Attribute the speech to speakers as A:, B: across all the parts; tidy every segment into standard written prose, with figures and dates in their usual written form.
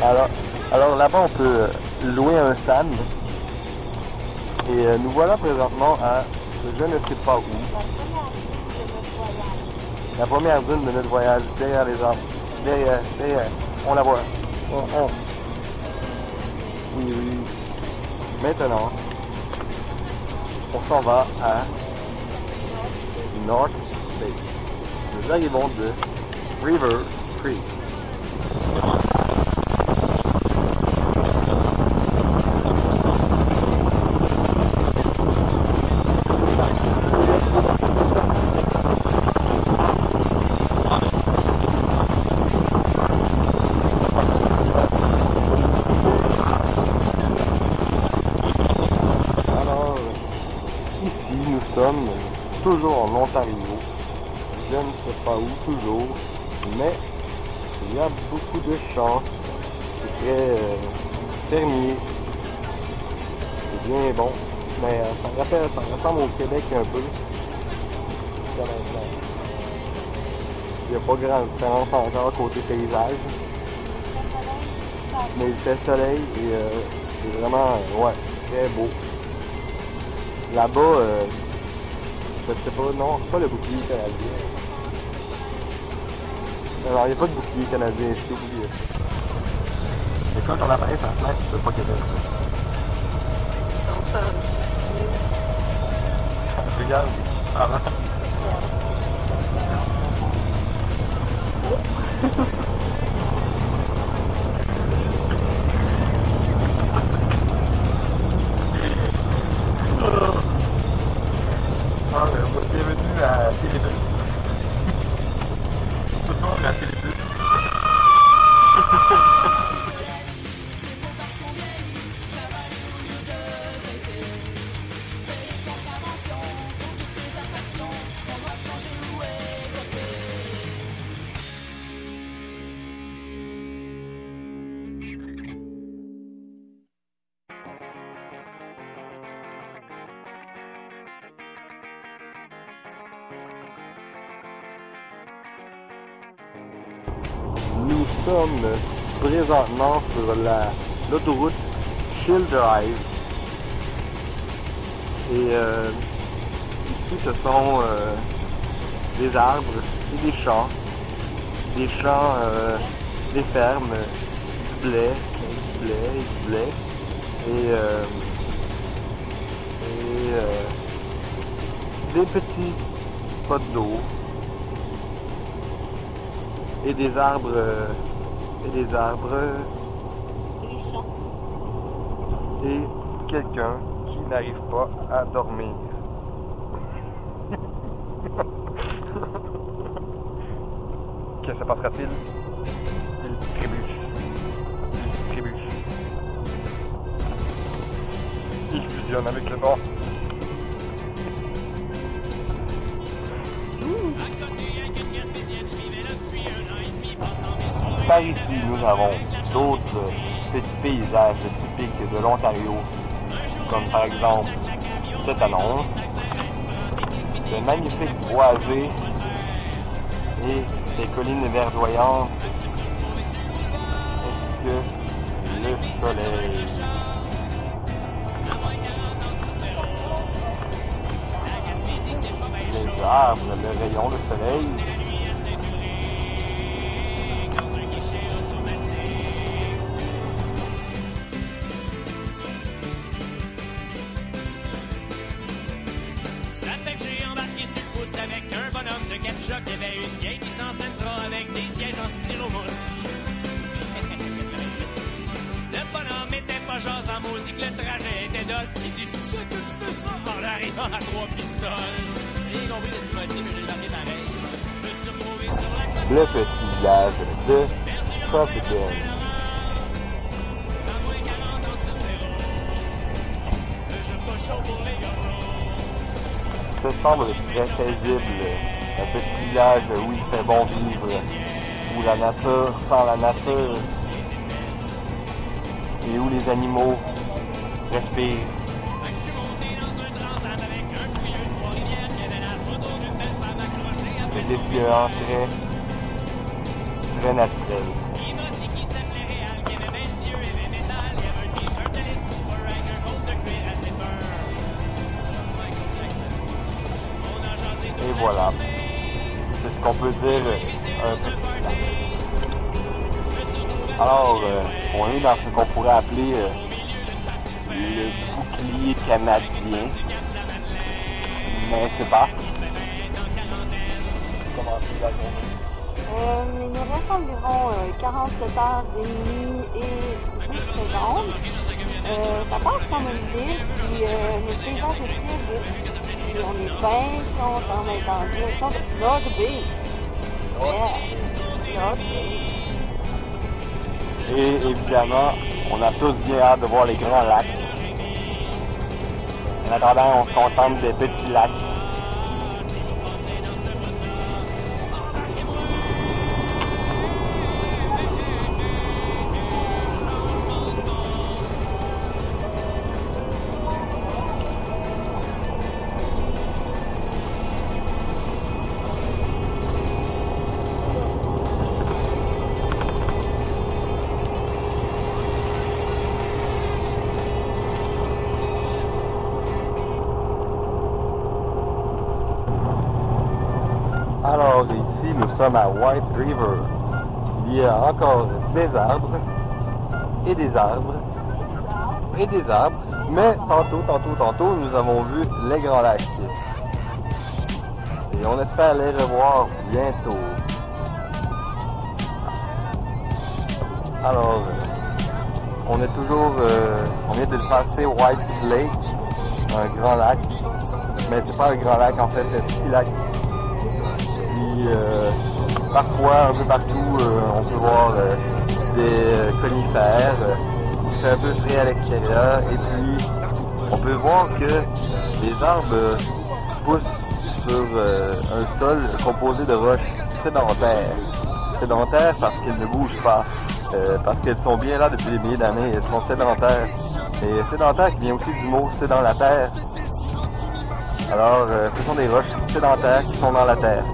A: Alors, alors là-bas, on peut louer un SAN. Et nous voilà présentement à je ne sais pas où. La première dune de notre voyage, derrière les arbres. Derrière, on la voit. Oui, oui. Maintenant, on s'en va à North Bay. Nous arrivons de River Creek. Nous sommes toujours en Ontario, je ne sais pas où toujours, mais il y a beaucoup de champs, c'est très fermier, c'est bien bon, mais ça ressemble au Québec un peu. Il n'y a pas grande différence encore côté paysage, mais il fait soleil et c'est vraiment ouais, très beau. Là-bas, je sais pas, non, c'est pas le bouclier canadien. Alors, il n'y a pas de bouclier canadien, je t'ai oublié. Et quand on apparaît sur la fenêtre, tu peux pas Québec. Regarde, avant. Bienvenue à Télébus. Toujours à Télébus. Nous sommes présentement sur l'autoroute Shield Drive. Et ici, ce sont des arbres et des champs. Des champs, des fermes, du blé, et des petits pots d'eau. Et des arbres, et quelqu'un qui n'arrive pas à dormir. Que se passera-t-il? Il trébuche. Il fusionne avec le vent. Par ici, nous avons d'autres petits paysages typiques de l'Ontario, comme par exemple cette annonce, de magnifiques boisés et des collines verdoyantes, ainsi que le soleil. Les arbres, le rayon, le soleil.
B: Avec un bonhomme de Capjoc, il y avait une vieille licence Sentra avec des sièges en styromousse. Le bonhomme était pas genre en maudit que le trajet était dole. Il dit, c'est ça que tu fais ça? En arrivant à 3 pistoles. J'ai compris les motifs, mais j'ai marqué pareil. Je me suis retrouvé sur la côte.
A: Le petit village de Tropical. Ça semble très paisible, un petit village où il fait bon vivre, où la nature sent la nature et où les animaux respirent. Des fleurs très naturels. voilà. C'est ce qu'on peut dire un petit lac. Alors, on est dans ce qu'on pourrait appeler le bouclier canadien. Mais c'est pas. Comment c'est la journée?
C: Il nous reste environ 47 heures et demie et 10 secondes. Ça passe quand même vite, puis le paysage est très beau. Puis on est bien content d'être en direction de rugby. Yeah, rugby.
A: Et évidemment, on a tous bien hâte de voir les grands lacs. En attendant, on se contente des petits lacs. Alors ici, nous sommes à White River. Il y a encore des arbres, et des arbres, et des arbres. Mais tantôt, nous avons vu les Grands Lacs. Et on espère les revoir bientôt. Alors, on est toujours, on vient de passer White Lake, un grand lac. Mais c'est pas un grand lac, en fait, c'est un petit lac. Parfois, un peu partout, on peut voir des conifères. Il fait un peu frais à l'extérieur. Et puis, on peut voir que les arbres poussent sur un sol composé de roches sédentaires. Sédentaires parce qu'elles ne bougent pas. Parce qu'elles sont bien là depuis des milliers d'années. Elles sont sédentaires. Et sédentaire qui vient aussi du mot « c'est dans la terre ». Alors, ce sont des roches sédentaires qui sont dans la terre.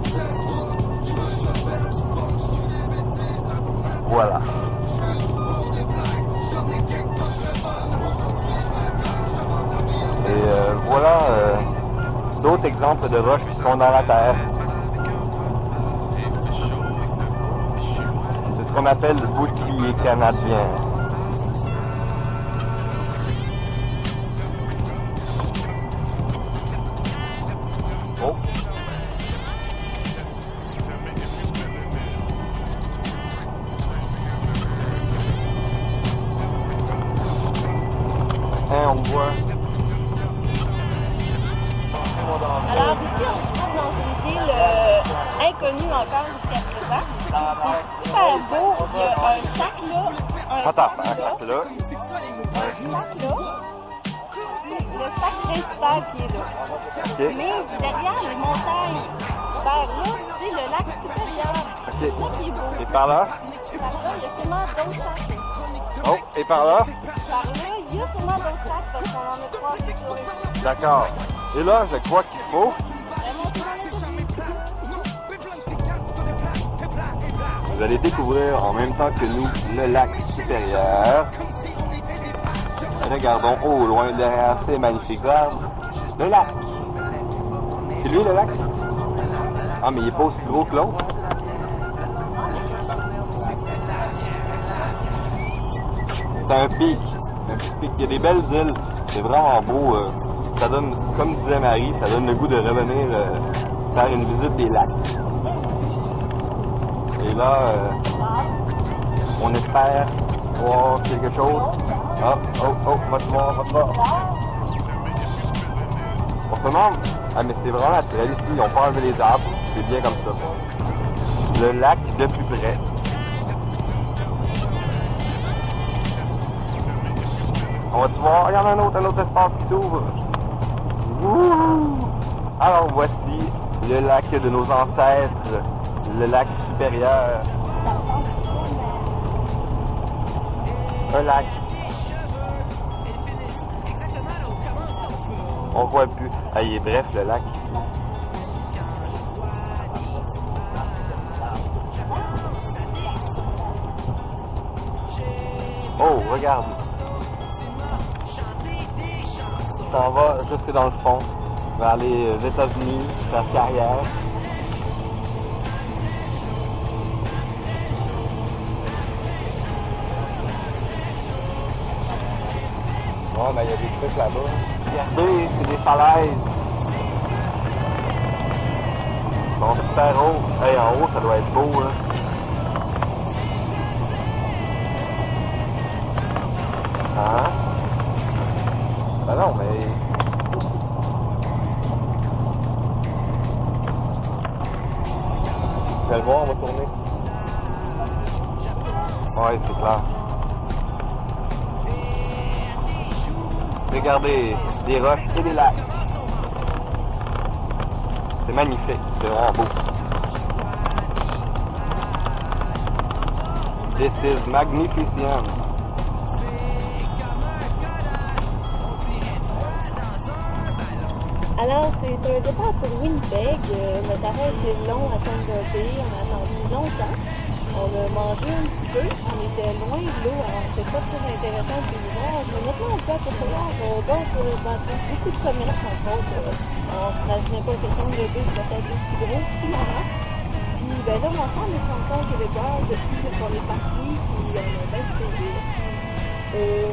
A: Voilà. Et voilà d'autres exemples de roches qui sont dans la terre. C'est ce qu'on appelle le bouclier canadien. Oh. On voit.
C: Alors ici, on se trouve dans une ville inconnue encore jusqu'à présent. C'est super beau. Il y a un sac là.
A: Attends, un sac là.
C: Le sac principal qui est là.
A: Okay.
C: Mais derrière les montagnes, vers là, c'est le lac supérieur.
A: Okay.
C: C'est ça qui est beau.
A: Et par là?
C: Par là, il y a sûrement d'autres sacs.
A: Oh, et par là?
C: Par là, il y a sûrement d'autres sacs parce qu'on en a croisé sur les autres.
A: D'accord. Et là, je crois qu'il faut. Vous allez découvrir en même temps que nous le lac supérieur. Regardons au loin derrière ces magnifiques arbres. Le lac. C'est lui le lac? Ah, mais il n'est pas aussi gros que l'autre. C'est un pic. Un petit pic. Il y a des belles îles. C'est vraiment beau. Ça donne, comme disait Marie, ça donne le goût de revenir faire une visite des lacs. Et là, on espère voir quelque chose. Va te voir. On se demande, mais c'est vraiment naturel ici, ils n'ont pas enlevé les arbres, c'est bien comme ça. Le lac de plus près. On va te voir, il y en a un autre espace qui s'ouvre. Alors voici le lac de nos ancêtres, le lac supérieur. Un lac. On voit plus. Ah, il est bref le lac. Oh, regarde. Ça en va jusque dans le fond. vers les États-Unis, sa carrière. Bon, ben il y a des trucs là-bas. Regardez, c'est des falaises. Ils sont super hauts. Hey, en haut, ça doit être beau, là. Hein? Ben non, mais... Tu vas le voir, on va tourner. Ouais, c'est clair. Regardez, des roches et des lacs. C'est magnifique, c'est vraiment beau. This is magnificent.
C: Alors, c'est un départ pour Winnipeg. Notre arrêt était long à Thunder Bay. On a attendu longtemps. On a mangé un petit peu. On était loin de l'eau, alors c'était pas très intéressant de le voir. Mais maintenant, on peut apercevoir beaucoup de commerces, entre autres. On s'imaginait pas quelque chose de deux, peut-être aussi gros, plus marrant. Puis, ben là, on ensemble les chansons québécoises depuis qu'on est parti, puis on a bien du plaisir.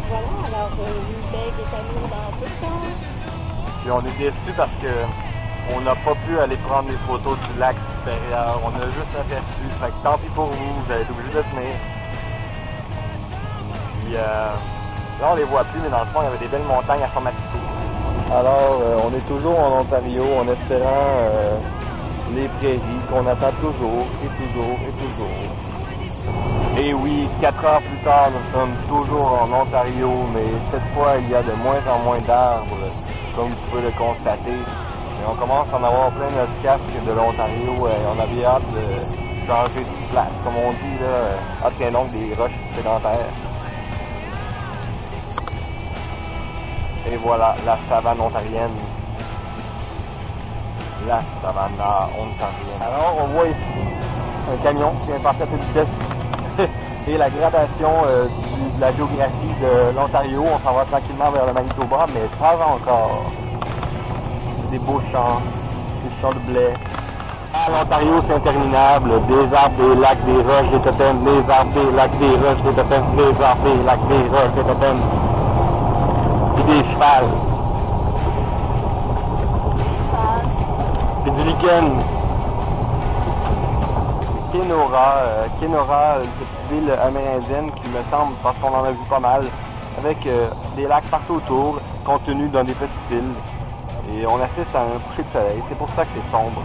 C: Voilà, alors Winnipeg est à nous dans peu de temps.
A: Puis on est déçus parce que on n'a pas pu aller prendre des photos du lac supérieur. On a juste aperçu. Fait que tant pis pour vous, vous allez être obligés de tenir. Puis là on les voit plus, mais dans le fond il y avait des belles montagnes à Formatico. Alors on est toujours en Ontario en espérant les prairies qu'on attend toujours et toujours et toujours. Et oui, 4 heures plus tard, nous sommes toujours en Ontario, mais cette fois il y a de moins en moins d'arbres, comme vous pouvez le constater. Et on commence à en avoir plein notre casque de l'Ontario et on a bien hâte de changer de place, comme on dit là, entre donc des roches sédentaires. Et voilà, la savane ontarienne. La savane ontarienne. Alors on voit ici un camion qui vient passer à toute vitesse. Et la gradation de la géographie de l'Ontario, on s'en va tranquillement vers le Manitoba, mais pas encore. Des beaux champs, des champs de blé. À l'Ontario, c'est interminable. Des arbres, des lacs, des roches, des totems, des arbres, des lacs, des roches, des totems, des arbres, des lacs, des roches, des totems. Et des chevals. Et du lichen. Kenora, une petite ville amérindienne qui me semble, parce qu'on en a vu pas mal, avec des lacs partout autour, contenus dans des petites îles. Et on assiste à un coucher de soleil, c'est pour ça que c'est sombre.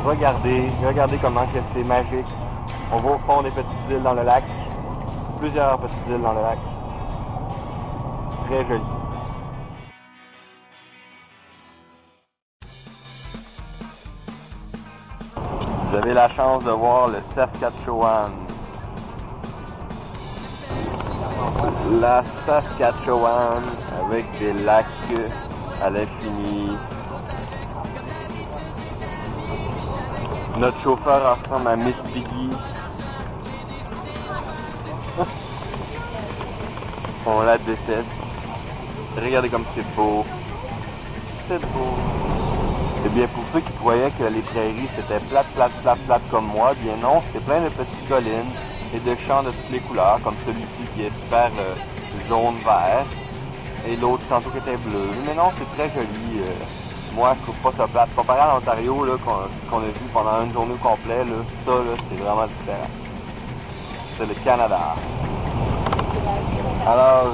A: Regardez comment que c'est magique. On va au fond des petites îles dans le lac, plusieurs petites îles dans le lac. Très joli. Vous avez la chance de voir le Saskatchewan. La Saskatchewan avec des lacs à l'infini. Notre chauffeur ressemble à Miss Piggy. On la déteste. Regardez comme c'est beau. C'est beau. Eh bien, pour ceux qui croyaient que les prairies c'était plate comme moi, bien non, c'est plein de petites collines et de champs de toutes les couleurs, comme celui-ci qui est super jaune-vert, et l'autre tantôt qui était bleu. Mais non, c'est très joli. Moi, je trouve pas ça plate. Comparé à l'Ontario, là, qu'on a vu pendant une journée complète, là, ça, là, c'est vraiment différent. C'est le Canada. Alors,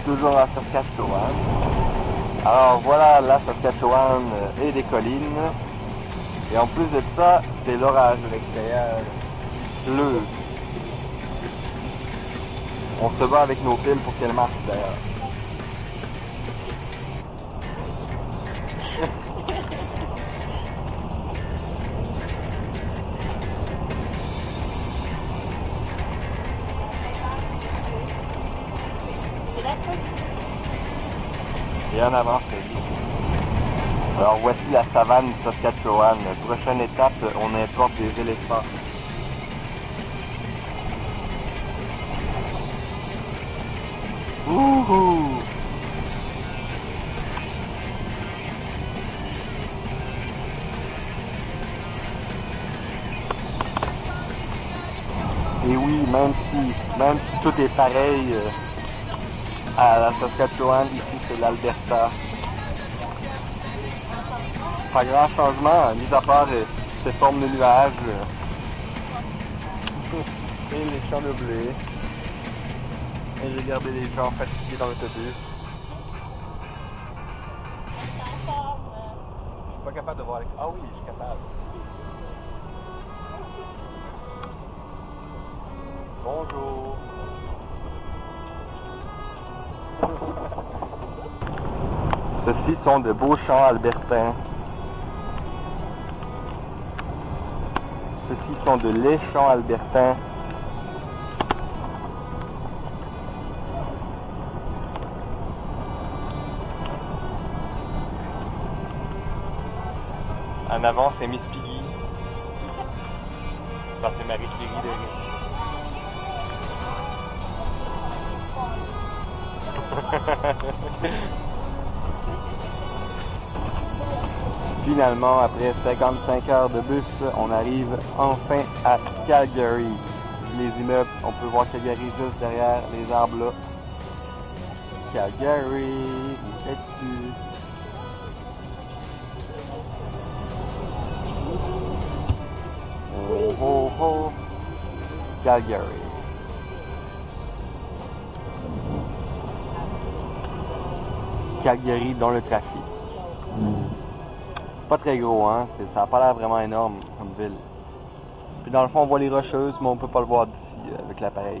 A: toujours à Saskatchewan. Alors voilà la Saskatchewan et des collines. Et en plus de ça, c'est l'orage de l'extérieur. Bleu. On se bat avec nos piles pour qu'elles marchent d'ailleurs. Et en avant, c'est lui. Alors voici la savane de Saskatchewan. Prochaine étape, on importe des éléphants. Wouhou! Et oui, même si tout est pareil à la Saskatchewan, ici c'est l'Alberta. Pas grand changement, mis à part ces formes de nuages et les champs de blé. Et j'ai gardé les gens fatigués dans l'autobus. Je suis pas capable de voir les... Ah oui, je suis capable. Bonjour. Ceux-ci sont de beaux champs albertains. Ceux-ci sont de laids champs albertains. En avant, c'est Miss Piggy. Ça, c'est Marie Curie de Finalement, après 55 heures de bus, on arrive enfin à Calgary. Les immeubles, on peut voir Calgary juste derrière les arbres là. Calgary, où es-tu? Oh oh oh, Calgary. Calgary dans le trafic. Pas très gros, hein, ça a pas l'air vraiment énorme comme ville. Puis dans le fond, on voit les Rocheuses, mais on peut pas le voir d'ici avec l'appareil.